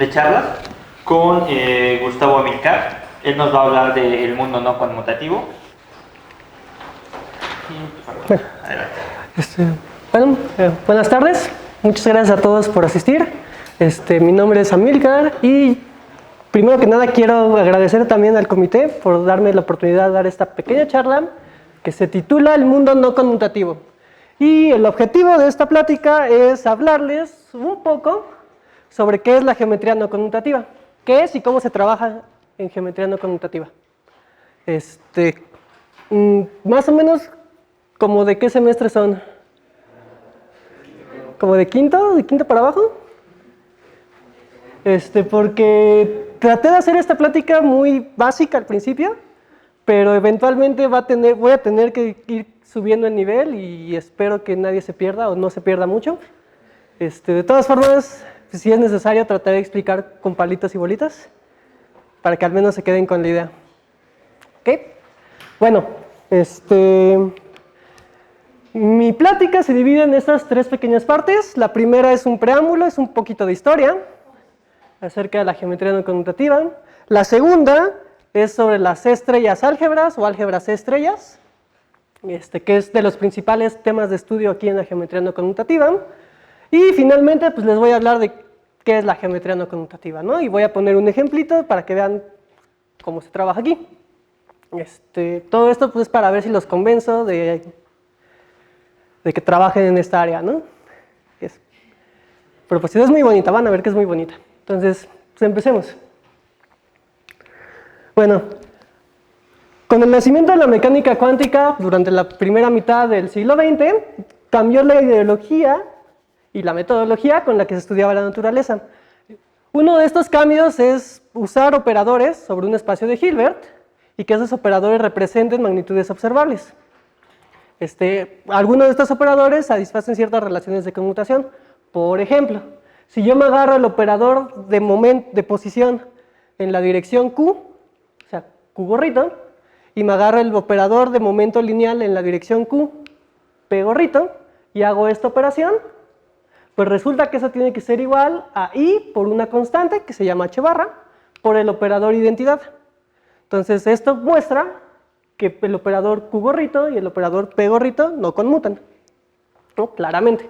De charlas con Gustavo Amilcar. Él nos va a hablar del mundo no conmutativo. Buenas tardes, muchas gracias a todos por asistir. Mi nombre es Amilcar y primero que nada quiero agradecer también al comité por darme la oportunidad de dar esta pequeña charla que se titula El mundo no conmutativo. Y el objetivo de esta plática es hablarles un poco sobre qué es la geometría no conmutativa, qué es y cómo se trabaja en geometría no conmutativa. Más o menos, ¿como de qué semestre son? ¿Como de quinto? ¿De quinto para abajo? Porque traté de hacer esta plática muy básica al principio, pero eventualmente voy a tener que ir subiendo el nivel y espero que nadie se pierda o no se pierda mucho. De todas formas, si es necesario, trataré de explicar con palitos y bolitas para que al menos se queden con la idea. ¿Ok? Bueno, mi plática se divide en estas tres pequeñas partes. La primera es un preámbulo, es un poquito de historia acerca de la geometría no conmutativa. La segunda es sobre las C-estrellas álgebras o álgebras C-estrellas, que es de los principales temas de estudio aquí en la geometría no conmutativa. Y finalmente, pues les voy a hablar de qué es la geometría no conmutativa, ¿no? Y voy a poner un ejemplito para que vean cómo se trabaja aquí. Todo esto pues para ver si los convenzo de que trabajen en esta área, ¿no? Pero pues es muy bonita, van a ver que es muy bonita. Entonces, pues empecemos. Bueno, con el nacimiento de la mecánica cuántica durante la primera mitad del siglo XX, cambió la ideología y la metodología con la que se estudiaba la naturaleza. Uno de estos cambios es usar operadores sobre un espacio de Hilbert y que esos operadores representen magnitudes observables. Algunos de estos operadores satisfacen ciertas relaciones de conmutación. Por ejemplo, si yo me agarro el operador de posición en la dirección Q, o sea, Q gorrito, y me agarro el operador de momento lineal en la dirección Q, P gorrito, y hago esta operación, pues resulta que eso tiene que ser igual a I por una constante que se llama H barra por el operador identidad. Entonces esto muestra que el operador Q gorrito y el operador P gorrito no conmutan, ¿no? Claramente.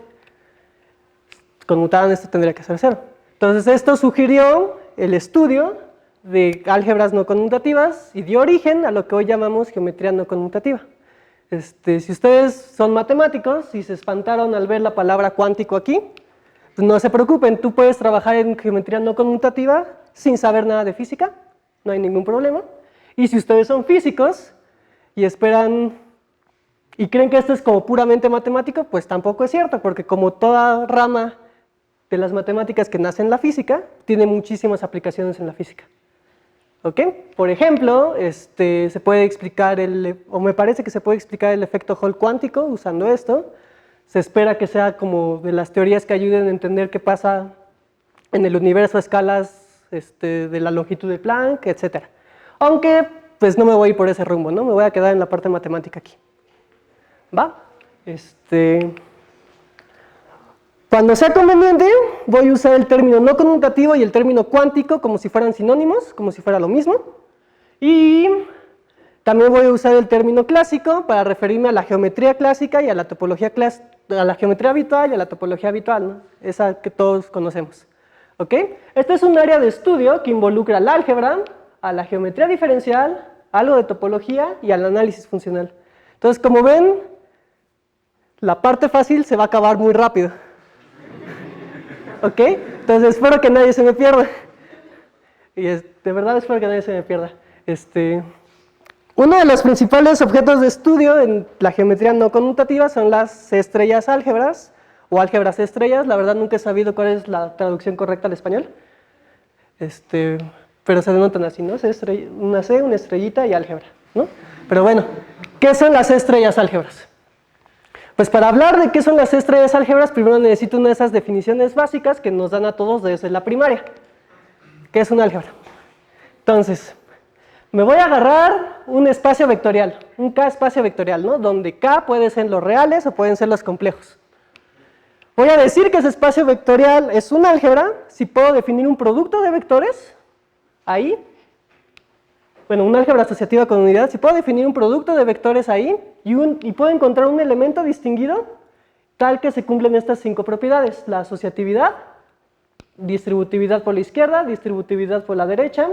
Conmutaran, esto tendría que ser 0. Entonces esto sugirió el estudio de álgebras no conmutativas y dio origen a lo que hoy llamamos geometría no conmutativa. Si ustedes son matemáticos y se espantaron al ver la palabra cuántico aquí, pues no se preocupen, tú puedes trabajar en geometría no conmutativa sin saber nada de física, no hay ningún problema. Y si ustedes son físicos y esperan y creen que esto es como puramente matemático, pues tampoco es cierto, porque como toda rama de las matemáticas que nace en la física, tiene muchísimas aplicaciones en la física. ¿Ok? Por ejemplo, se puede explicar o me parece que se puede explicar el efecto Hall cuántico usando esto. Se espera que sea como de las teorías que ayuden a entender qué pasa en el universo a escalas de la longitud de Planck, etc. Aunque, pues no me voy por ese rumbo, ¿no? Me voy a quedar en la parte matemática aquí. ¿Va? Cuando sea conveniente, voy a usar el término no conmutativo y el término cuántico como si fueran sinónimos, como si fuera lo mismo. Y también voy a usar el término clásico para referirme a la geometría clásica y a la topología a la geometría habitual y a la topología habitual, ¿no? Esa que todos conocemos. ¿Ok? Este es un área de estudio que involucra al álgebra, a la geometría diferencial, algo de topología y al análisis funcional. Entonces, como ven, la parte fácil se va a acabar muy rápido. ¿Ok? Entonces espero que nadie se me pierda. Y de verdad espero que nadie se me pierda. Uno de los principales objetos de estudio en la geometría no conmutativa son las estrellas álgebras o álgebras estrellas. La verdad nunca he sabido cuál es la traducción correcta al español. Pero se denotan así, ¿no? Una C, una estrellita y álgebra, ¿no? Pero bueno, ¿qué son las estrellas álgebras? Pues para hablar de qué son las estrellas álgebras, primero necesito una de esas definiciones básicas que nos dan a todos desde la primaria. ¿Qué es un álgebra? Entonces, me voy a agarrar un espacio vectorial, un K espacio vectorial, ¿no? Donde K puede ser los reales o pueden ser los complejos. Voy a decir que ese espacio vectorial es un álgebra si puedo definir un producto de vectores ahí. Bueno, una álgebra asociativa con unidad, si puedo definir un producto de vectores ahí y puedo encontrar un elemento distinguido tal que se cumplen estas 5 propiedades: la asociatividad, distributividad por la izquierda, distributividad por la derecha.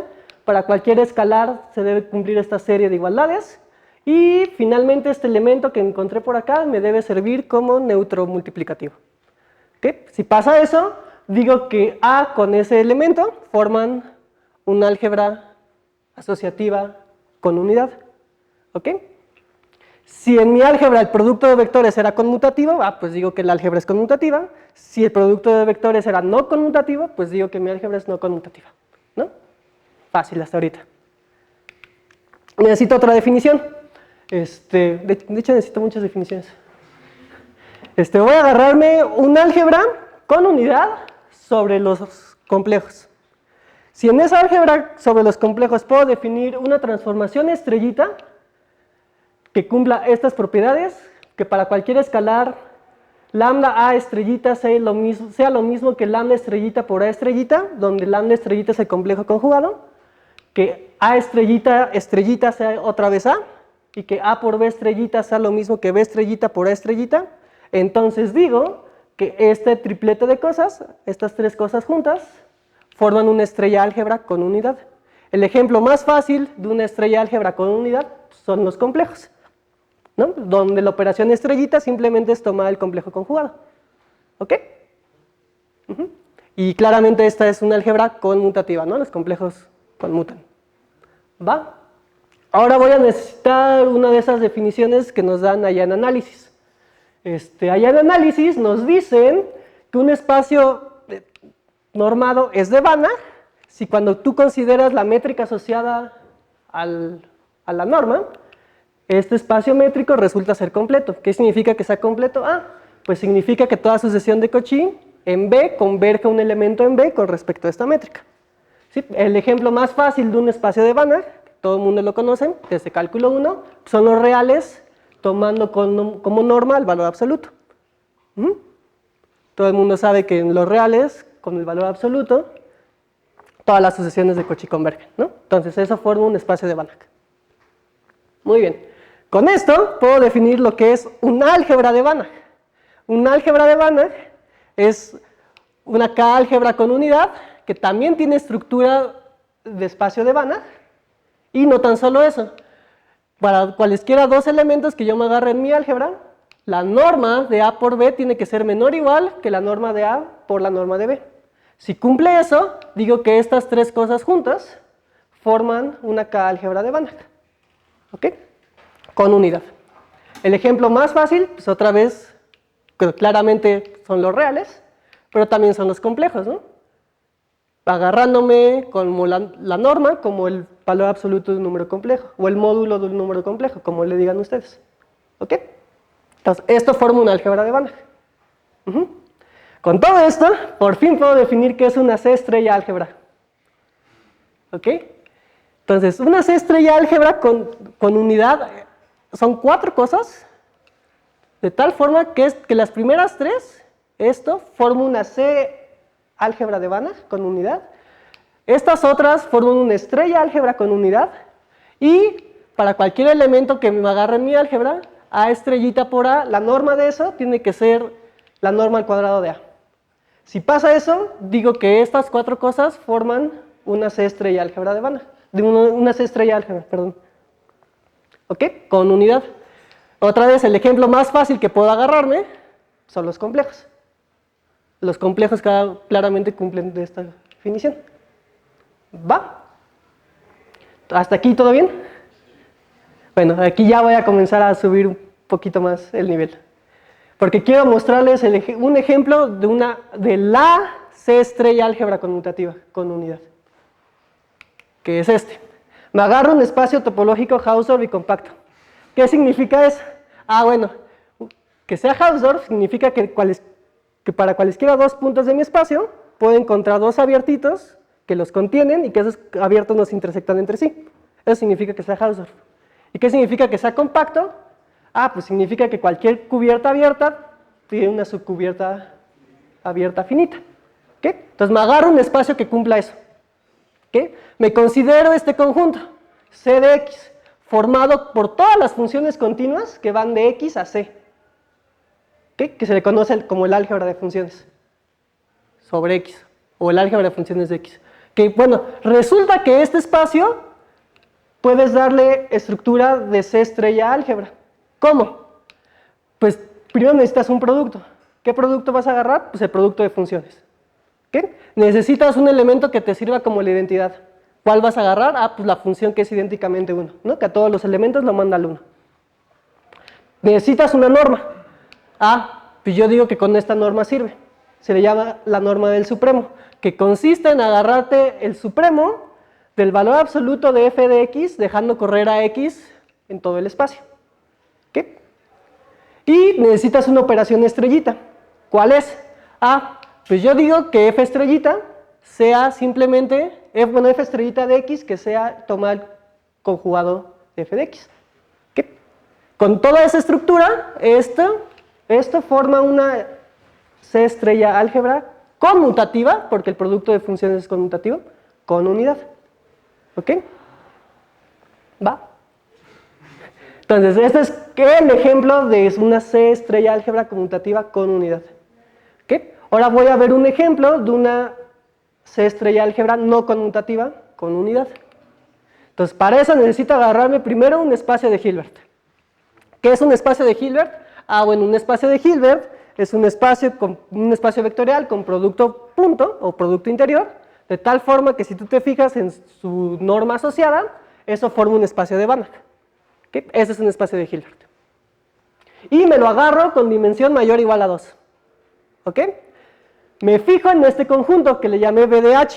Para cualquier escalar se debe cumplir esta serie de igualdades. Y finalmente este elemento que encontré por acá me debe servir como neutro multiplicativo. ¿Okay? Si pasa eso, digo que A con ese elemento forman una álgebra asociativa con unidad. ¿Ok? Si en mi álgebra el producto de vectores era conmutativo, pues digo que la álgebra es conmutativa. Si el producto de vectores era no conmutativo, pues digo que mi álgebra es no conmutativa. ¿No? Fácil hasta ahorita. Necesito otra definición. De hecho necesito muchas definiciones. Voy a agarrarme un álgebra con unidad sobre los complejos. Si en esa álgebra sobre los complejos puedo definir una transformación estrellita que cumpla estas propiedades, que para cualquier escalar lambda a estrellita sea lo mismo que lambda estrellita por a estrellita, donde lambda estrellita es el complejo conjugado, que a estrellita estrellita sea otra vez a, y que a por b estrellita sea lo mismo que b estrellita por a estrellita, entonces digo que este triplete de cosas, estas 3 cosas juntas, forman una estrella álgebra con unidad. El ejemplo más fácil de una estrella álgebra con unidad son los complejos, ¿no? Donde la operación estrellita simplemente es tomar el complejo conjugado. ¿Ok? Y claramente esta es una álgebra conmutativa, ¿no? Los complejos conmutan. ¿Va? Ahora voy a necesitar una de esas definiciones que nos dan allá en análisis. Allá en análisis nos dicen que un espacio normado es de Banach si cuando tú consideras la métrica asociada a la norma, este espacio métrico resulta ser completo. ¿Qué significa que sea completo? Pues significa que toda sucesión de Cauchy en B converge un elemento en B con respecto a esta métrica. ¿Sí? El ejemplo más fácil de un espacio de Banach, todo el mundo lo conoce, desde cálculo 1, son los reales tomando como norma el valor absoluto. Todo el mundo sabe que en los reales, con el valor absoluto, todas las sucesiones de Cauchy convergen, ¿no? Entonces eso forma un espacio de Banach. Muy bien. Con esto puedo definir lo que es un álgebra de Banach. Un álgebra de Banach es una K-álgebra con unidad que también tiene estructura de espacio de Banach. Y no tan solo eso. Para cualesquiera 2 elementos que yo me agarre en mi álgebra, la norma de A por B tiene que ser menor o igual que la norma de A por la norma de B. Si cumple eso, digo que estas 3 cosas juntas forman una K-álgebra de Banach. ¿Ok? Con unidad. El ejemplo más fácil, pues otra vez, claramente son los reales, pero también son los complejos, ¿no? Agarrándome como la norma como el valor absoluto de un número complejo, o el módulo de un número complejo, como le digan ustedes. ¿Ok? Entonces, esto forma una álgebra de Banach. Con todo esto, por fin puedo definir qué es una C estrella álgebra. ¿Ok? Entonces, una C estrella álgebra con unidad son 4 cosas, de tal forma que las primeras 3, esto forma una C álgebra de Banach con unidad. Estas otras forman una estrella álgebra con unidad. Y para cualquier elemento que me agarre en mi álgebra, A estrellita por A, la norma de eso tiene que ser la norma al cuadrado de A. Si pasa eso, digo que estas 4 cosas forman una C estrella álgebra de Banach. Una C estrella álgebra, perdón. ¿Ok? Con unidad. Otra vez, el ejemplo más fácil que puedo agarrarme son los complejos. Los complejos claramente cumplen de esta definición. ¿Va? ¿Hasta aquí todo bien? Bueno, aquí ya voy a comenzar a subir un poquito más el nivel. Porque quiero mostrarles un ejemplo de la C estrella álgebra conmutativa con unidad. Que es este. Me agarro un espacio topológico Hausdorff y compacto. ¿Qué significa eso? Bueno, que sea Hausdorff significa que para cualesquiera 2 puntos de mi espacio puedo encontrar 2 abiertitos que los contienen y que esos abiertos no se intersectan entre sí. Eso significa que sea Hausdorff. ¿Y qué significa que sea compacto? Pues significa que cualquier cubierta abierta tiene una subcubierta abierta finita. ¿Okay? Entonces me agarro un espacio que cumpla eso. ¿Okay? Me considero este conjunto, C de X, formado por todas las funciones continuas que van de X a C. ¿Okay? Que se le conoce como el álgebra de funciones sobre X, o el álgebra de funciones de X. Que bueno, resulta que este espacio puedes darle estructura de C estrella álgebra. ¿Cómo? Pues primero necesitas un producto. ¿Qué producto vas a agarrar? Pues el producto de funciones. ¿Okay? Necesitas un elemento que te sirva como la identidad. ¿Cuál vas a agarrar? Ah, pues la función que es idénticamente 1, ¿no? Que a todos los elementos lo manda al 1. Necesitas una norma. Ah, pues yo digo que con esta norma sirve. Se le llama la norma del supremo, que consiste en agarrarte el supremo del valor absoluto de f de x, dejando correr a x en todo el espacio. ¿Okay? Y necesitas una operación estrellita. ¿Cuál es? Ah, pues yo digo que f estrellita sea simplemente, f estrellita de x que sea tomar conjugado de f de x. ¿Okay? Con toda esa estructura, esto forma una C estrella álgebra conmutativa, porque el producto de funciones es conmutativo, con unidad. ¿Ok? ¿Va? Entonces, este es el ejemplo de una C estrella álgebra conmutativa con unidad. ¿Ok? Ahora voy a ver un ejemplo de una C estrella álgebra no conmutativa con unidad. Entonces, para eso necesito agarrarme primero un espacio de Hilbert. ¿Qué es un espacio de Hilbert? Ah, bueno, un espacio de Hilbert es un espacio vectorial con producto punto o producto interior, de tal forma que si tú te fijas en su norma asociada, eso forma un espacio de Banach. ¿Okay? Ese es un espacio de Hilbert. Y me lo agarro con dimensión mayor o igual a 2. ¿Ok? Me fijo en este conjunto que le llamé BDH,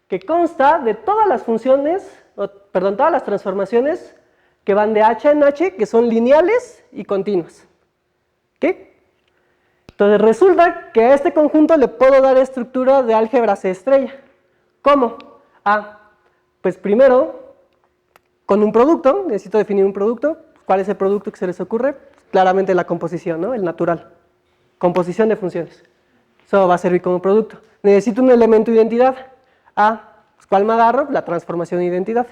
que consta de todas las funciones, todas las transformaciones que van de H en H, que son lineales y continuas. ¿Ok? Entonces resulta que a este conjunto le puedo dar estructura de álgebra C estrella. ¿Cómo? Ah, pues primero, con un producto, necesito definir un producto. ¿Cuál es el producto que se les ocurre? Claramente la composición, ¿no? El natural. Composición de funciones. Eso va a servir como producto. Necesito un elemento de identidad. Ah, pues ¿cuál me agarro? La transformación de identidad.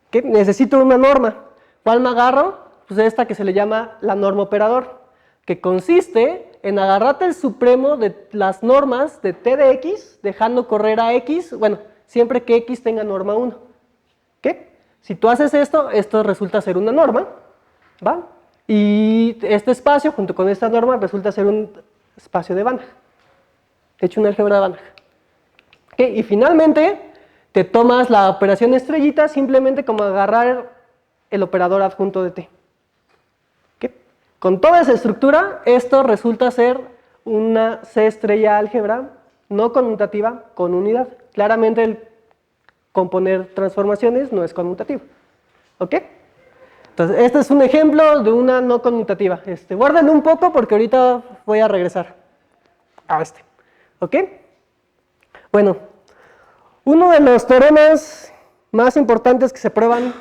¿Okay? Necesito una norma. ¿Cuál me agarro? Pues esta que se le llama la norma operador, que consiste en agarrarte el supremo de las normas de t de x, dejando correr a x, bueno, siempre que x tenga norma 1. ¿Okay? Si tú haces esto, esto resulta ser una norma, ¿va? Y este espacio, junto con esta norma, resulta ser un espacio de Banach. De hecho, una álgebra de Banach. ¿Okay? Y finalmente, te tomas la operación estrellita simplemente como agarrar el operador adjunto de t. ¿Okay? Con toda esa estructura, esto resulta ser una C estrella álgebra no conmutativa con unidad. Claramente el componer transformaciones no es conmutativo. ¿Ok? Entonces, este es un ejemplo de una no conmutativa. Guárdenlo un poco porque ahorita voy a regresar a este. ¿Ok? Bueno, uno de los teoremas más importantes que se prueban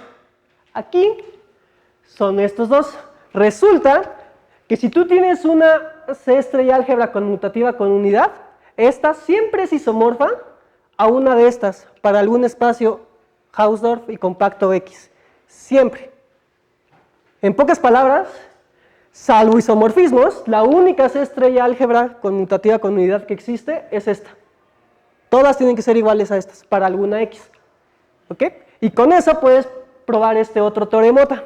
aquí son estos dos. Resulta que si tú tienes una C estrella álgebra conmutativa con unidad, esta siempre es isomorfa a una de estas para algún espacio Hausdorff y compacto X. Siempre. En pocas palabras, salvo isomorfismos, la única C estrella álgebra conmutativa con unidad que existe es esta. Todas tienen que ser iguales a estas para alguna X. ¿Ok? Y con eso puedes probar este otro teoremota,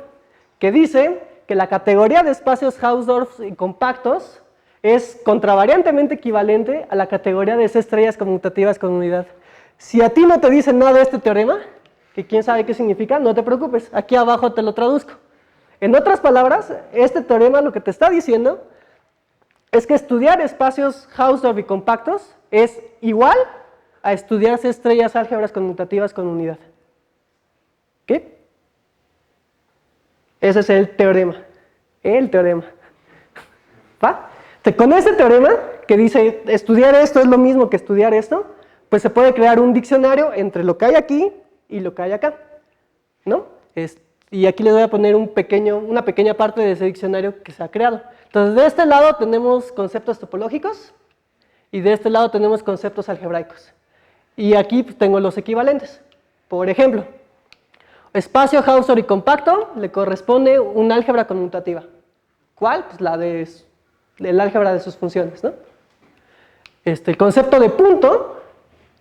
que dice que la categoría de espacios Hausdorff y compactos es contravariantemente equivalente a la categoría de C estrellas conmutativas con unidad. Si a ti no te dicen nada de este teorema, que quién sabe qué significa, no te preocupes, aquí abajo te lo traduzco. En otras palabras, este teorema lo que te está diciendo es que estudiar espacios Hausdorff y compactos es igual a estudiar C estrellas álgebras conmutativas con unidad. ¿Qué? Ese es el teorema. El teorema. ¿Va? Entonces, con este teorema que dice estudiar esto es lo mismo que estudiar esto, pues se puede crear un diccionario entre lo que hay aquí y lo que hay acá, ¿no? Y aquí les voy a poner una pequeña parte de ese diccionario que se ha creado. Entonces, de este lado tenemos conceptos topológicos y de este lado tenemos conceptos algebraicos. Y aquí pues, tengo los equivalentes. Por ejemplo, espacio Hausdorff y compacto le corresponde una álgebra conmutativa. ¿Cuál? Pues la del álgebra de sus funciones, ¿no? El concepto de punto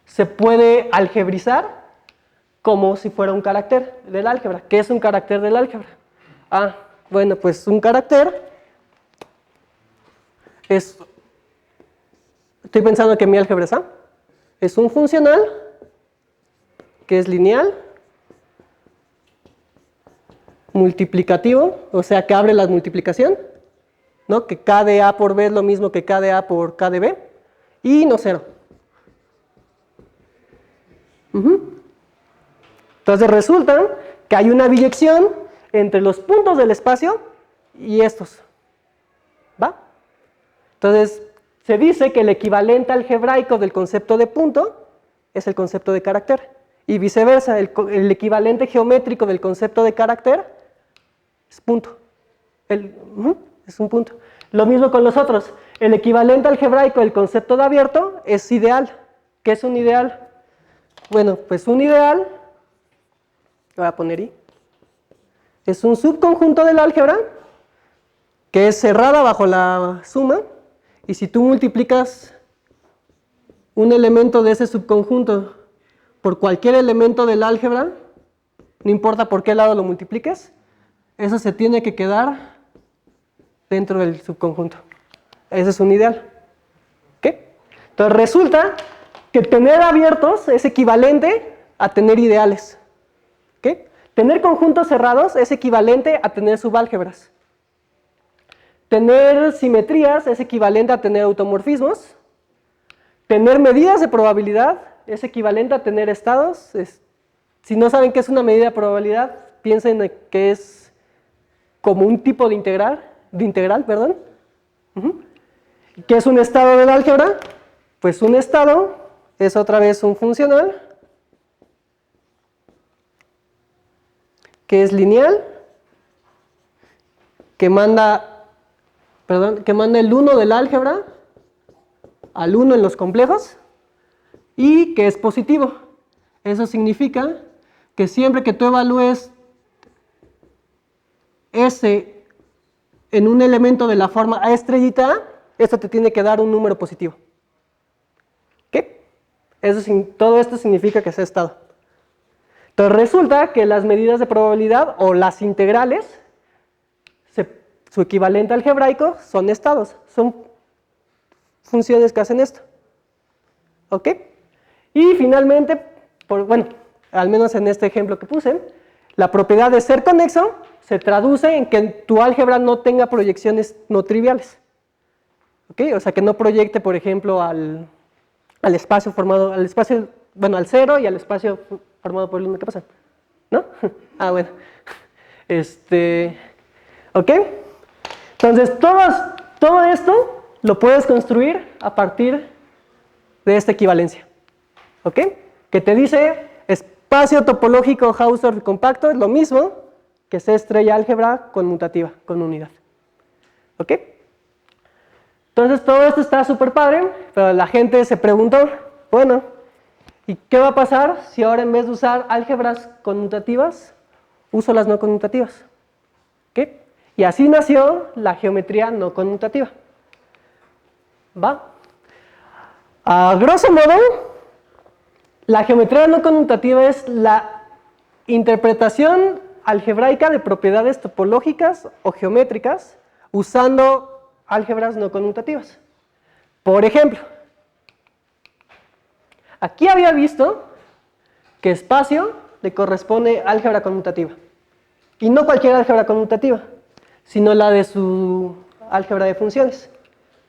se puede algebrizar como si fuera un carácter del álgebra. ¿Qué es un carácter del álgebra? Ah, bueno, pues un carácter es... Estoy pensando que mi álgebra es A. Es un funcional que es lineal, multiplicativo, o sea que abre la multiplicación, ¿no? Que K de A por B es lo mismo que K de A por K de B, y no cero. Entonces resulta que hay una biyección entre los puntos del espacio y estos. ¿Va? Entonces se dice que el equivalente algebraico del concepto de punto es el concepto de carácter. Y viceversa, el equivalente geométrico del concepto de carácter es punto. Es un punto. Lo mismo con los otros. El equivalente algebraico del concepto de abierto es ideal. ¿Qué es un ideal? Bueno, pues un ideal, voy a poner I, es un subconjunto del álgebra que es cerrada bajo la suma, y si tú multiplicas un elemento de ese subconjunto por cualquier elemento del álgebra, no importa por qué lado lo multipliques, eso se tiene que quedar dentro del subconjunto. Ese es un ideal. ¿Ok? Entonces resulta que tener abiertos es equivalente a tener ideales. ¿Ok? Tener conjuntos cerrados es equivalente a tener subálgebras. Tener simetrías es equivalente a tener automorfismos. Tener medidas de probabilidad es equivalente a tener estados. Si no saben qué es una medida de probabilidad, piensen que es como un tipo de integral, perdón. ¿Qué es un estado del álgebra? Pues un estado es otra vez un funcional que es lineal, que manda el 1 del álgebra al 1 en los complejos y que es positivo. Eso significa que siempre que tú evalúes S en un elemento de la forma A estrellita A, esto te tiene que dar un número positivo. ¿Qué? Todo esto significa que es estado. Entonces resulta que las medidas de probabilidad o las integrales, su equivalente algebraico son estados, son funciones que hacen esto. ¿Ok? Y finalmente, bueno, al menos en este ejemplo que puse, la propiedad de ser conexo se traduce en que tu álgebra no tenga proyecciones no triviales. ¿Ok? O sea, que no proyecte, por ejemplo, al espacio formado, al cero y al espacio formado por el 1. ¿Qué pasa? ¿No? Ah, bueno. ¿Ok? Entonces, todo esto lo puedes construir a partir de esta equivalencia. ¿Ok? Que te dice espacio topológico Hausdorff compacto es lo mismo que C estrella álgebra conmutativa, con unidad. ¿Ok? Entonces todo esto está súper padre, pero la gente se preguntó, bueno, ¿y qué va a pasar si ahora en vez de usar álgebras conmutativas, uso las no conmutativas? ¿Ok? Y así nació la geometría no conmutativa. ¿Va? A grosso modo, la geometría no conmutativa es la interpretación algebraica de propiedades topológicas o geométricas usando álgebras no conmutativas. Por ejemplo, aquí había visto que espacio le corresponde álgebra conmutativa. Y no cualquier álgebra conmutativa, sino la de su álgebra de funciones.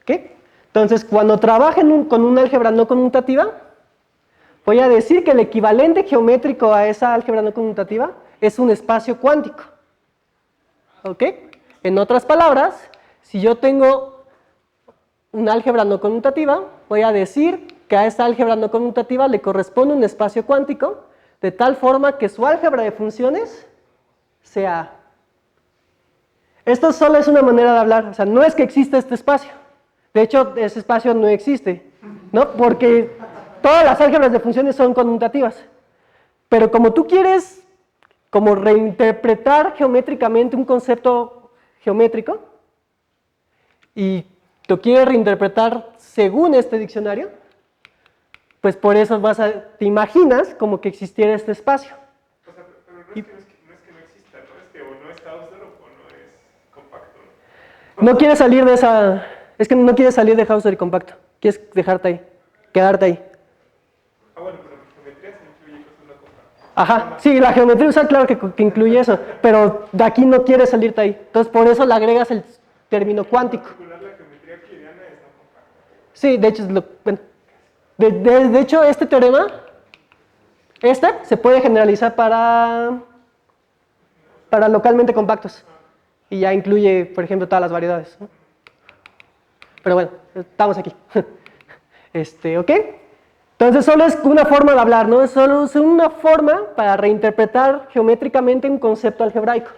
¿Okay? Entonces, cuando trabajen con una álgebra no conmutativa, voy a decir que el equivalente geométrico a esa álgebra no conmutativa es un espacio cuántico. ¿Ok? En otras palabras, si yo tengo una álgebra no conmutativa, voy a decir que a esa álgebra no conmutativa le corresponde un espacio cuántico, de tal forma que su álgebra de funciones sea A. Esto solo es una manera de hablar, o sea, no es que exista este espacio. De hecho, ese espacio no existe. ¿no? Porque todas las álgebras de funciones son conmutativas. Pero como tú quieres como reinterpretar geométricamente un concepto geométrico y lo quieres reinterpretar según este diccionario, pues por eso te imaginas como que existiera este espacio. O sea, pero no es que no exista, ¿no? Es que o no es Hausdorff o no es compacto, ¿no? No quieres salir de esa... Es que no quieres salir de Hausdorff y compacto. Quieres dejarte ahí, quedarte ahí. Ah, bueno, pero geometría se incluye cosas no compactas. Ajá, sí, la geometría usual claro que incluye eso, pero de aquí no quieres salirte ahí. Entonces por eso le agregas el término cuántico. En particular, la geometría euclidiana es no compacta. Sí, de hecho, bueno, de hecho este teorema, se puede generalizar para localmente compactos. Y ya incluye, por ejemplo, todas las variedades, ¿no? Pero bueno, estamos aquí. ¿Ok? Entonces solo es una forma de hablar, ¿no? Solo es una forma para reinterpretar geométricamente un concepto algebraico.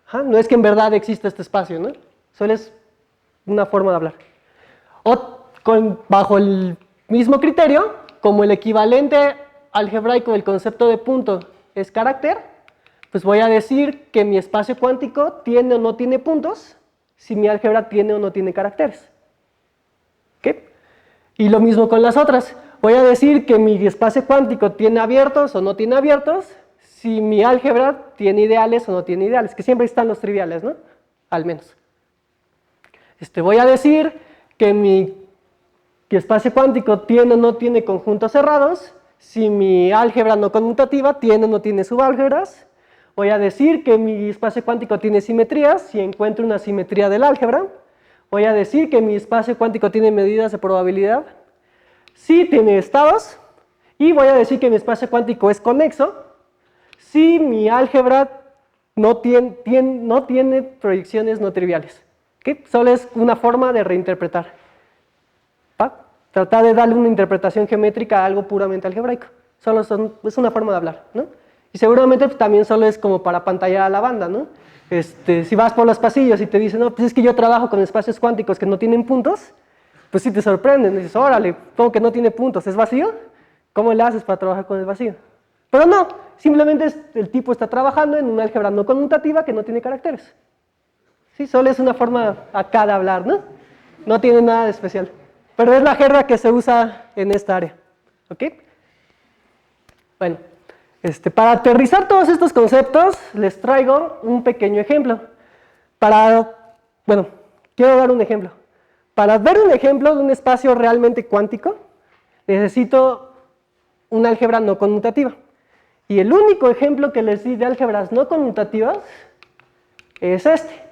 Ajá, no es que en verdad exista este espacio, ¿no? Solo es una forma de hablar. Bajo el mismo criterio, como el equivalente algebraico del concepto de punto es carácter, pues voy a decir que mi espacio cuántico tiene o no tiene puntos si mi álgebra tiene o no tiene caracteres. ¿Ok? Y lo mismo con las otras. Voy a decir que mi espacio cuántico tiene abiertos o no tiene abiertos si mi álgebra tiene ideales o no tiene ideales, que siempre están los triviales, ¿no? Al menos. Voy a decir que mi espacio cuántico tiene o no tiene conjuntos cerrados si mi álgebra no conmutativa tiene o no tiene subálgebras. Voy a decir que mi espacio cuántico tiene simetrías si encuentro una simetría del álgebra. Voy a decir que mi espacio cuántico tiene medidas de probabilidad si tiene estados. Y voy a decir que mi espacio cuántico es conexo si mi álgebra no tiene proyecciones no triviales. ¿Okay? Solo es una forma de reinterpretar. ¿Va? Tratar de darle una interpretación geométrica a algo puramente algebraico. Solo es una forma de hablar, ¿no? Y seguramente también solo es como para apantallar a la banda, ¿no? Si vas por los pasillos y te dicen, no, pues es que yo trabajo con espacios cuánticos que no tienen puntos, pues sí te sorprenden. Dices, órale, ¿cómo que no tiene puntos? ¿Es vacío? ¿Cómo le haces para trabajar con el vacío? Pero no, simplemente el tipo está trabajando en una álgebra no conmutativa que no tiene caracteres. Sí, solo es una forma acá de hablar, ¿no? No tiene nada de especial. Pero es la jerga que se usa en esta área. ¿Ok? Bueno, para aterrizar todos estos conceptos, les traigo un pequeño ejemplo. Bueno, quiero dar un ejemplo. Para ver un ejemplo de un espacio realmente cuántico, necesito una álgebra no conmutativa. Y el único ejemplo que les di de álgebras no conmutativas es este.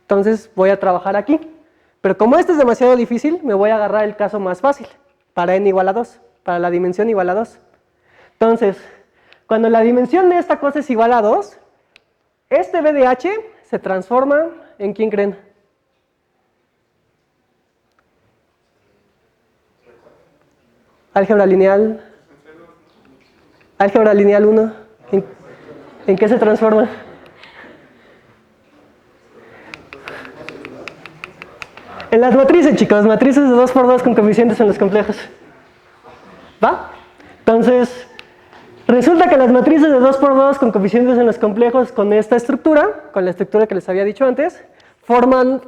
Entonces voy a trabajar aquí. Pero como este es demasiado difícil, me voy a agarrar el caso más fácil, para n igual a 2, para la dimensión igual a 2. Entonces, cuando la dimensión de esta cosa es igual a 2, este BDH se transforma en ¿quién creen? Álgebra lineal. Álgebra lineal 1. ¿En qué se transforma? En las matrices, chicos, matrices de 2 por 2 con coeficientes en los complejos. ¿Va? Entonces, resulta que las matrices de 2 por 2 con coeficientes en los complejos con esta estructura, con la estructura que les había dicho antes, forman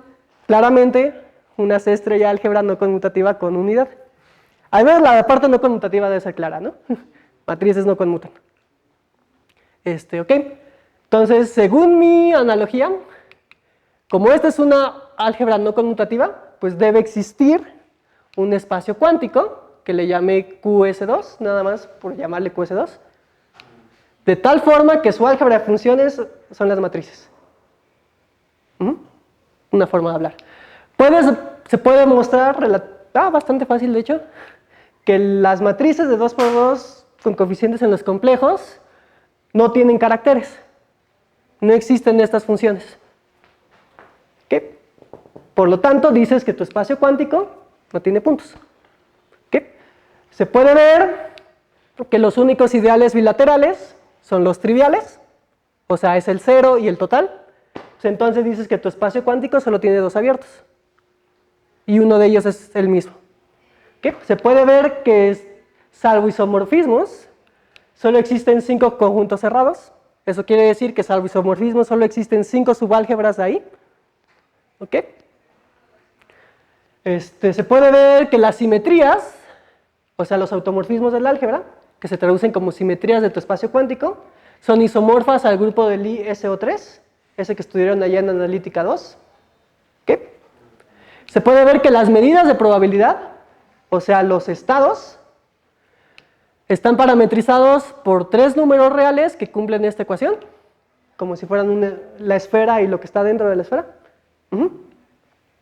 claramente una C estrella álgebra no conmutativa con unidad. Al menos la parte no conmutativa debe ser clara, ¿no? Matrices no conmutan. ¿Ok? Entonces, según mi analogía, como esta es una álgebra no conmutativa, pues debe existir un espacio cuántico que le llame QS2, nada más por llamarle QS2, de tal forma que su álgebra de funciones son las matrices. Una forma de hablar. Se puede mostrar, bastante fácil de hecho, que las matrices de 2 por 2 con coeficientes en los complejos no tienen caracteres. No existen estas funciones. ¿Okay? Por lo tanto, dices que tu espacio cuántico no tiene puntos. ¿Okay? Se puede ver que los únicos ideales bilaterales son los triviales, o sea, es el 0 y el total. Pues entonces dices que tu espacio cuántico solo tiene 2 abiertos. Y uno de ellos es el mismo. ¿Ok? Se puede ver que, salvo isomorfismos, solo existen 5 conjuntos cerrados. Eso quiere decir que, salvo isomorfismos, solo existen 5 subálgebras ahí. ¿Ok? Se puede ver que las simetrías, o sea, los automorfismos del álgebra, que se traducen como simetrías de tu espacio cuántico, son isomorfas al grupo del ISO3, ese que estudiaron allá en Analítica 2. ¿Ok? Se puede ver que las medidas de probabilidad, o sea, los estados, están parametrizados por 3 números reales que cumplen esta ecuación, como si fueran la esfera y lo que está dentro de la esfera.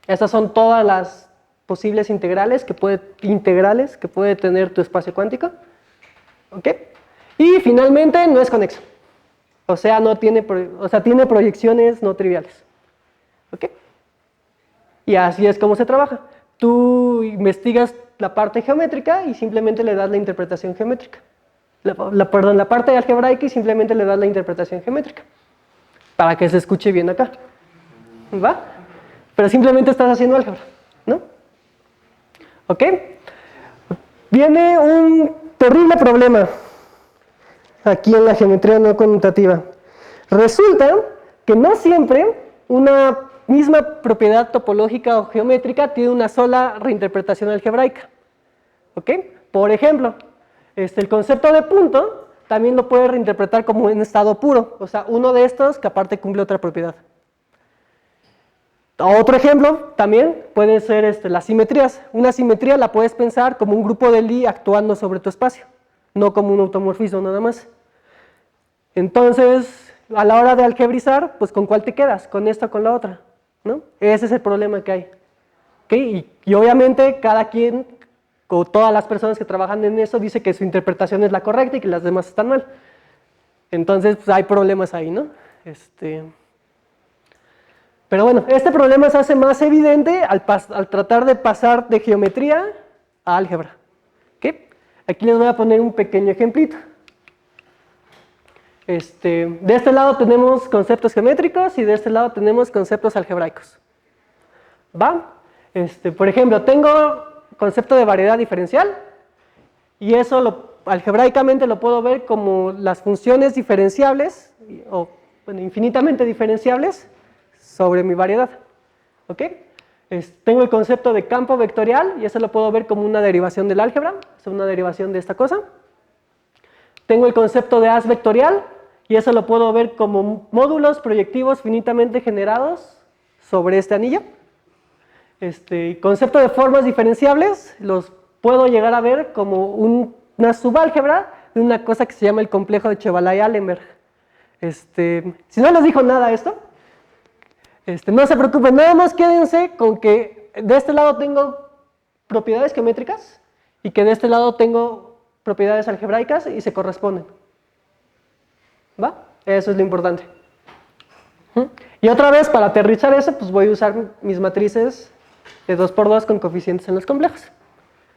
Estas son todas las posibles integrales que puede tener tu espacio cuántico. ¿Ok? Y finalmente no es conexo. O sea, tiene proyecciones no triviales. ¿Ok? Y así es como se trabaja. Tú investigas la parte geométrica y simplemente le das la interpretación geométrica. La parte algebraica y simplemente le das la interpretación geométrica. Para que se escuche bien acá. ¿Va? Pero simplemente estás haciendo álgebra, ¿no? ¿Ok? Viene un terrible problema aquí en la geometría no conmutativa. Resulta que no siempre una misma propiedad topológica o geométrica tiene una sola reinterpretación algebraica. ¿Ok? Por ejemplo, el concepto de punto también lo puedes reinterpretar como un estado puro, o sea, uno de estos que aparte cumple otra propiedad. Otro ejemplo también puede ser las simetrías. Una simetría la puedes pensar como un grupo de Lie actuando sobre tu espacio, no como un automorfismo nada más. Entonces, a la hora de algebrizar, pues ¿con cuál te quedas? ¿Con esta o con la otra? ¿No? Ese es el problema que hay. ¿Okay? Y obviamente cada quien, o todas las personas que trabajan en eso, dice que su interpretación es la correcta y que las demás están mal. Entonces, pues hay problemas ahí, ¿no? Pero bueno, este problema se hace más evidente al tratar de pasar de geometría a álgebra. ¿Okay? Aquí les voy a poner un pequeño ejemplito. De este lado tenemos conceptos geométricos y de este lado tenemos conceptos algebraicos. ¿Va? Por ejemplo, tengo concepto de variedad diferencial y eso algebraicamente lo puedo ver como las funciones diferenciables o bueno, infinitamente diferenciables sobre mi variedad. ¿Ok? Tengo el concepto de campo vectorial y eso lo puedo ver como una derivación del álgebra, es una derivación de esta cosa. Tengo el concepto de haz vectorial y eso lo puedo ver como módulos proyectivos finitamente generados sobre este anillo. Concepto de formas diferenciables los puedo llegar a ver como una subálgebra de una cosa que se llama el complejo de Chevalay-Allenberg. Si no les dijo nada esto, no se preocupen, nada más quédense con que de este lado tengo propiedades geométricas y que de este lado tengo propiedades algebraicas y se corresponden. ¿Va? Eso es lo importante. Y otra vez, para aterrizar eso, pues voy a usar mis matrices de 2×2 con coeficientes en los complejos.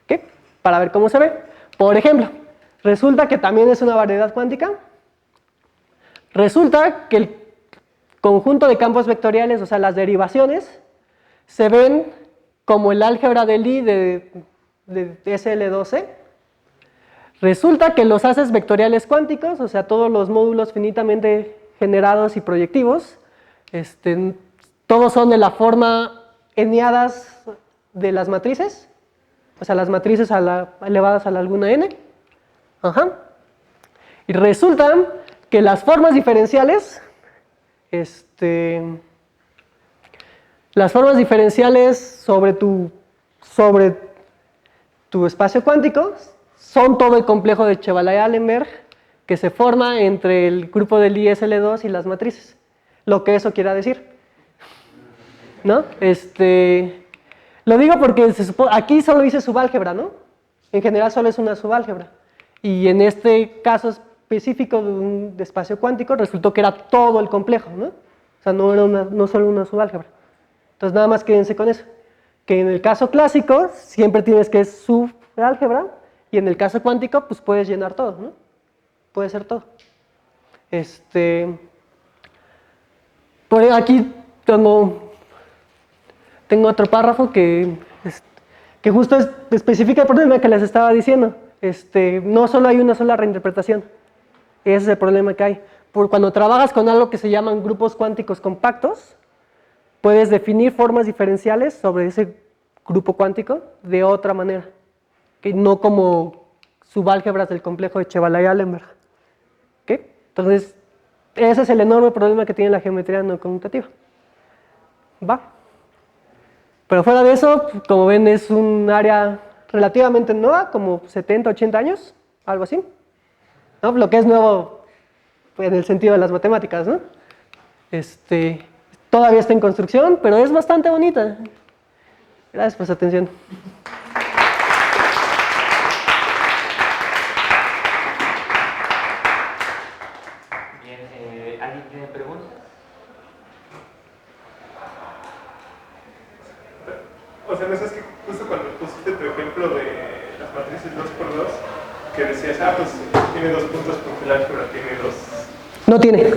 ¿Ok? Para ver cómo se ve. Por ejemplo, resulta que también es una variedad cuántica. Resulta que el conjunto de campos vectoriales, o sea, las derivaciones, se ven como el álgebra de Lie de SL12. Resulta que los haces vectoriales cuánticos, o sea, todos los módulos finitamente generados y proyectivos, todos son de la forma eneadas de las matrices, o sea, las matrices elevadas a la alguna n. Ajá. Y resulta que las formas diferenciales, sobre tu espacio cuántico son todo el complejo de Chevalay-Allenberg que se forma entre el grupo del ISL2 y las matrices, lo que eso quiera decir, ¿no? Lo digo porque aquí solo dice subálgebra, ¿no? En general solo es una subálgebra y en este caso específico de un espacio cuántico resultó que era todo el complejo, ¿no? O sea, no solo una subálgebra. Entonces nada más quédense con eso, que en el caso clásico siempre tienes que es subálgebra y en el caso cuántico pues puedes llenar todo, ¿no? Puede ser todo. Por aquí tengo otro párrafo que que justo especifica el problema que les estaba diciendo. No solo hay una sola reinterpretación. Ese es el problema que hay. Cuando trabajas con algo que se llaman grupos cuánticos compactos, puedes definir formas diferenciales sobre ese grupo cuántico de otra manera, que no como subálgebras del complejo de Chevalay-Allenberg. ¿Okay? Entonces, ese es el enorme problema que tiene la geometría no conmutativa. ¿Va? Pero fuera de eso, como ven, es un área relativamente nueva, como 70, 80 años, algo así. ¿No? Lo que es nuevo pues, en el sentido de las matemáticas, ¿no? Todavía está en construcción, pero es bastante bonita. Gracias por su atención. Bien, ¿alguien tiene preguntas? O sea, no sé, es que justo cuando pusiste tu ejemplo de las matrices 2×2, que decías, pues tiene 2 puntos porque el álgebra tiene 2. No tiene.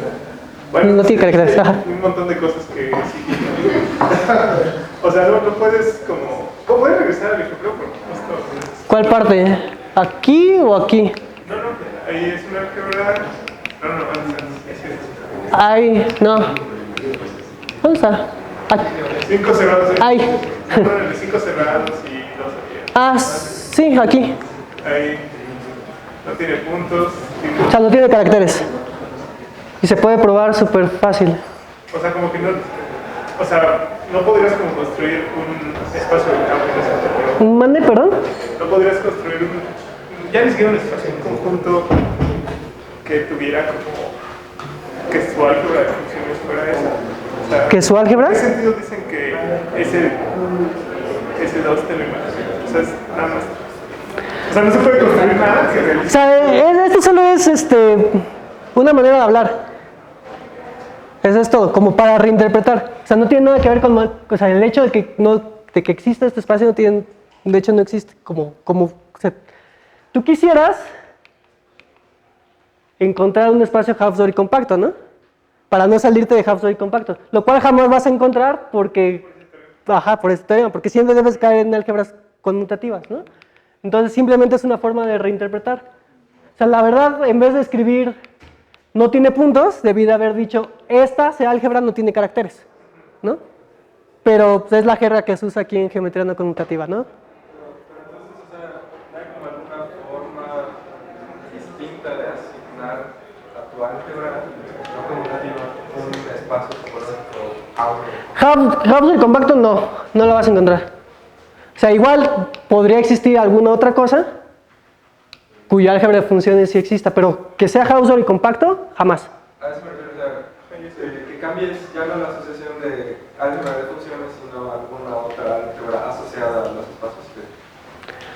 Bueno, no tiene caracteres. Ajá. Un montón de cosas que sí. O sea, no puedes como... ¿Cómo puedes regresar al ejemplo? Porque justo... ¿Cuál parte? ¿Aquí o aquí? No, ahí es un álgebra... No, antes. Ahí, no. ¿Dónde está? Aquí. 5 cerrados. Ahí. 5 cerrados y 2 abiertos. Sí, aquí. Ahí. No tiene puntos. O sea, no tiene caracteres. Y se puede probar súper fácil. O sea, como que no... O sea, no podrías como construir un espacio de campo en ese sentido. ¿Mande, perdón? No podrías construir un... Ya ni siquiera un espacio, un conjunto que tuviera como... que su álgebra de funciones fuera esa. O sea, ¿Que su álgebra? ¿en qué sentido dicen que ese 2 te lo imaginas? O sea, es nada más... O sea, no se puede construir nada que realice... O sea, esto solo es una manera de hablar. Eso es todo, como para reinterpretar. O sea, no tiene nada que ver con... O sea, el hecho de que exista este espacio no tiene... De hecho, no existe. O sea, tú quisieras encontrar un espacio Hausdorff compacto, ¿no? Para no salirte de Hausdorff compacto. Lo cual jamás vas a encontrar porque... Ajá, por este teorema. Porque siempre debes caer en álgebras conmutativas, ¿no? Entonces, simplemente es una forma de reinterpretar. O sea, la verdad, en vez de escribir no tiene puntos, debí de haber dicho esta álgebra no tiene caracteres, ¿no? Pero pues, es la jerga que se usa aquí en geometría no conmutativa, ¿no? Pero entonces, o sea, ¿hay como alguna forma distinta de asignar a tu álgebra no conmutativa un espacio topológico Hausdorff compacto no lo vas a encontrar. O sea, igual podría existir alguna otra cosa cuya álgebra de funciones sí exista, pero que sea Hausdorff compacto, jamás. A eso me refiero, o sea, que cambies ya no la asociación de álgebra de funciones, sino alguna otra álgebra asociada a los espacios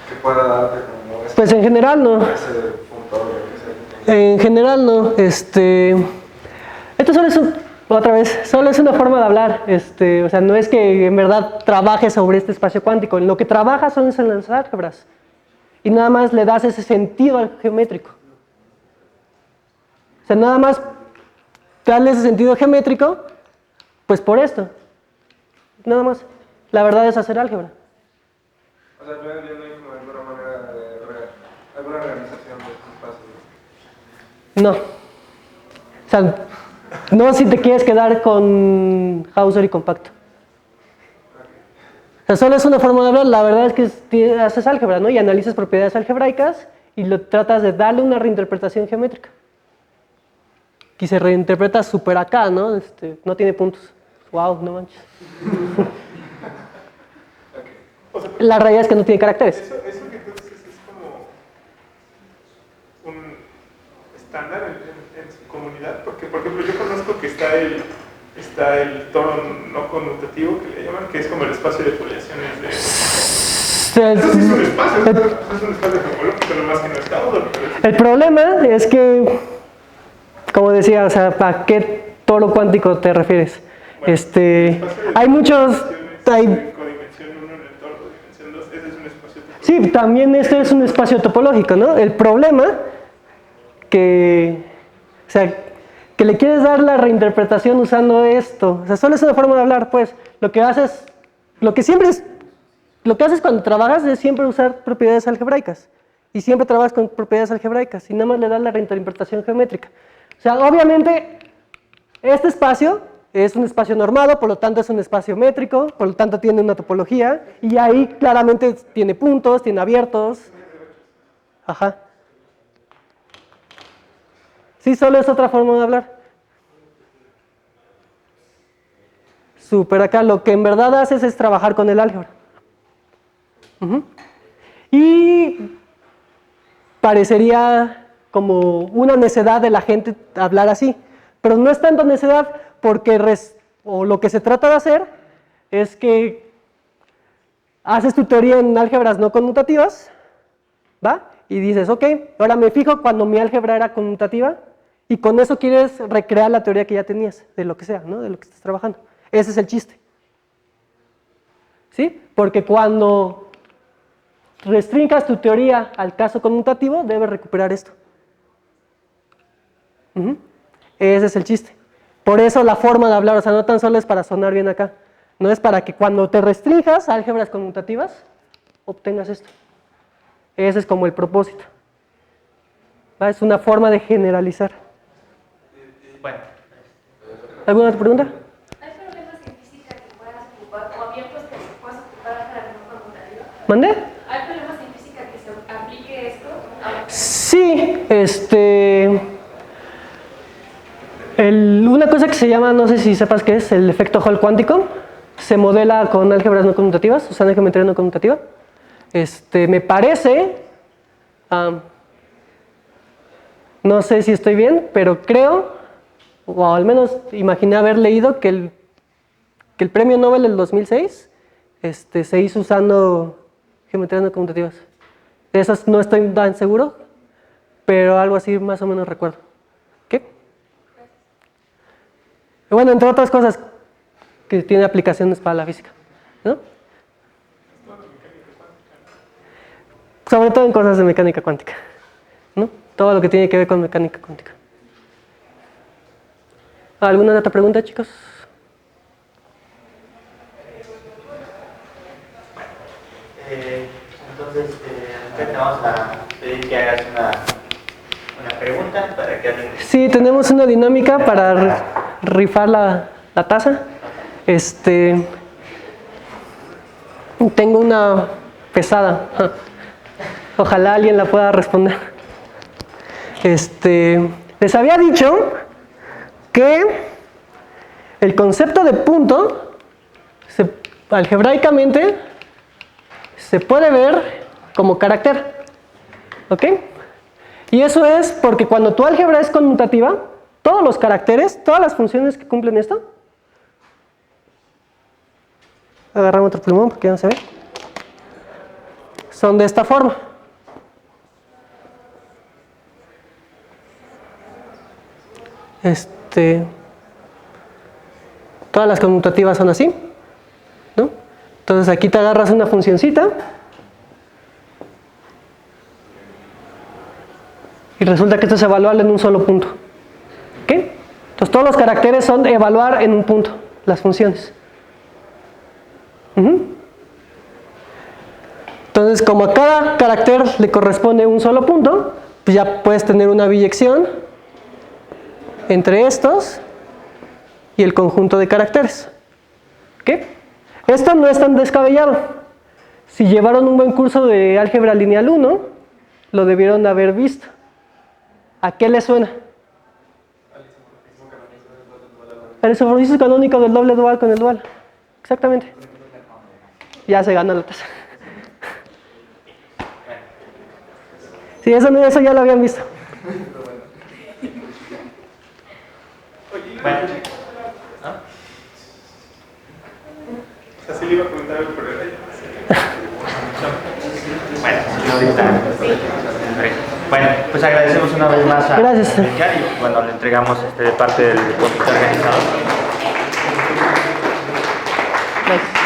que pueda darte como Pues en general no. ese punto que sea. En general no. Esto solo es otra vez, solo es una forma de hablar. O sea, no es que en verdad trabajes sobre este espacio cuántico. En lo que trabajas son en las álgebras. Y nada más le das ese sentido al geométrico. O sea, nada más darle ese sentido geométrico, pues por esto. Nada más. La verdad es hacer álgebra. O sea, no hay como alguna manera de alguna organización de estos espacios. No. O sea, no si te quieres quedar con Hausdorff y compacto. O sea, solo es una forma de hablar. La verdad es que haces álgebra, ¿no? Y analizas propiedades algebraicas y lo tratas de darle una reinterpretación geométrica. Y se reinterpreta súper acá, ¿no? No tiene puntos. Wow, no manches. La realidad es que no tiene caracteres. Eso que tú dices es como un estándar en su comunidad, porque por ejemplo yo conozco que está el tono no conmutativo que le llaman, que es como el espacio de foliaciones de... Eso sí es un espacio, es un espacio topológico, nomás que no está Hausdorff. El problema es que, como decía, o sea, ¿a qué toro cuántico te refieres? Bueno, hay muchos... Codimensión 1 en el toro, dimensión 2, ese es un espacio topológico. Sí, también esto es un espacio topológico, ¿no? El problema que le quieres dar la reinterpretación usando esto. O sea, solo es una forma de hablar, pues. Lo que haces, lo que siempre lo que haces cuando trabajas es siempre usar propiedades algebraicas. Y siempre trabajas con propiedades algebraicas y nada más le das la reinterpretación geométrica. O sea, obviamente, este espacio es un espacio normado, por lo tanto es un espacio métrico, por lo tanto tiene una topología, y ahí claramente tiene puntos, tiene abiertos. Ajá. Sí, solo es otra forma de hablar. Súper, acá lo que en verdad haces es trabajar con el álgebra. Y parecería como una necedad de la gente hablar así, pero no es tanto necedad porque lo que se trata de hacer es que haces tu teoría en álgebras no conmutativas, ¿va? Y dices, ok, ahora me fijo cuando mi álgebra era conmutativa y con eso quieres recrear la teoría que ya tenías, de lo que sea, ¿no? De lo que estás trabajando. Ese es el chiste. ¿Sí? Porque cuando restringas tu teoría al caso conmutativo, debes recuperar esto. Ese es el chiste. Por eso la forma de hablar, o sea, no tan solo es para sonar bien acá, no es para que cuando te restringas a álgebras conmutativas, obtengas esto. Ese es como el propósito. ¿Va? Es una forma de generalizar. Bueno. ¿Alguna otra pregunta? ¿Hay problemas en física que puedas ocupar o abiertos que puedas ocupar álgebra no conmutativa? ¿Mandé? ¿Hay problemas en física que se aplique esto? Sí, una cosa que se llama, no sé si sepas qué es, el efecto Hall cuántico, se modela con álgebras no conmutativas, usando geometría no conmutativa. Me parece, no sé si estoy bien, pero creo, o al menos imaginé haber leído que el premio Nobel del 2006 se hizo usando geometrías no conmutativas. De esas no estoy tan seguro, pero algo así más o menos recuerdo. ¿Qué? Y bueno, entre otras cosas que tiene aplicaciones para la física, ¿no? Sobre todo en cosas de mecánica cuántica, ¿no? Todo lo que tiene que ver con mecánica cuántica. ¿Alguna otra pregunta, chicos? Entonces, te vamos a pedir que hagas una pregunta para que alguien... Sí, tenemos una dinámica para rifar la taza. Tengo una pesada. Ojalá alguien la pueda responder. Les había dicho que el concepto de punto algebraicamente se puede ver como carácter. ¿Ok? Y eso es porque cuando tu álgebra es conmutativa, todos los caracteres, todas las funciones que cumplen esto, agarramos otro plumón porque ya no se ve, son de esta forma. Todas las conmutativas son así, ¿no? Entonces aquí te agarras una funcioncita y resulta que esto es evaluable en un solo punto. ¿Ok? Entonces todos los caracteres son evaluar en un punto las funciones. Entonces, como a cada carácter le corresponde un solo punto, pues ya puedes tener una biyección entre estos y el conjunto de caracteres. ¿Ok? Esto no es tan descabellado. Si llevaron un buen curso de álgebra lineal 1, lo debieron haber visto. ¿A qué le suena? El isomorfismo canónico del doble dual con el dual. Exactamente. Ya se gana la taza. Sí, eso ya lo habían visto. Bueno. Así le iba a preguntar algo, pero era Bueno, ahorita. Bueno, pues agradecemos una vez más a Gracias. Edgar y bueno, le entregamos de parte del comité organizador. Gracias.